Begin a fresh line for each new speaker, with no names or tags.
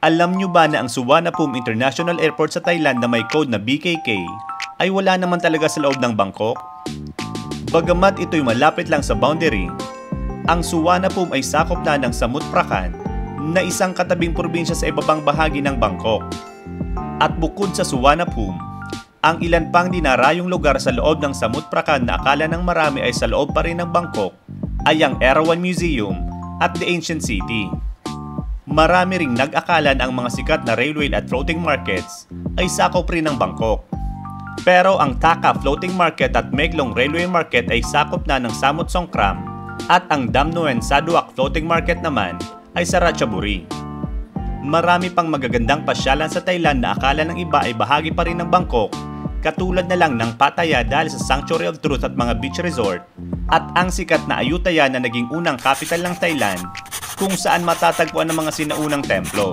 Alam nyo ba na ang Suvarnabhumi International Airport sa Thailand na may code na BKK ay wala naman talaga sa loob ng Bangkok? Bagamat ito'y malapit lang sa boundary, ang Suvarnabhumi ay sakop na ng Samut Prakan na isang katabing probinsya sa ibabang bahagi ng Bangkok. At bukod sa Suvarnabhumi, ang ilan pang dinarayong lugar sa loob ng Samut Prakan na akala ng marami ay sa loob pa rin ng Bangkok ay ang Erawan Museum at the Ancient City. Marami ring nag-akala na ang mga sikat na railway at floating markets ay sakop rin ng Bangkok. Pero ang Taka Floating Market at Meklong Railway Market ay sakop na ng Samut Songkhram at ang Dam Noen Saduak Floating Market naman ay sa Ratchaburi. Marami pang magagandang pasyalan sa Thailand na akala ng iba ay bahagi pa rin ng Bangkok, katulad na lang ng Pattaya dahil sa Sanctuary of Truth at mga beach resort, at ang sikat na Ayutthaya na naging unang capital ng Thailand kung saan matatagpuan ang mga sinaunang templo.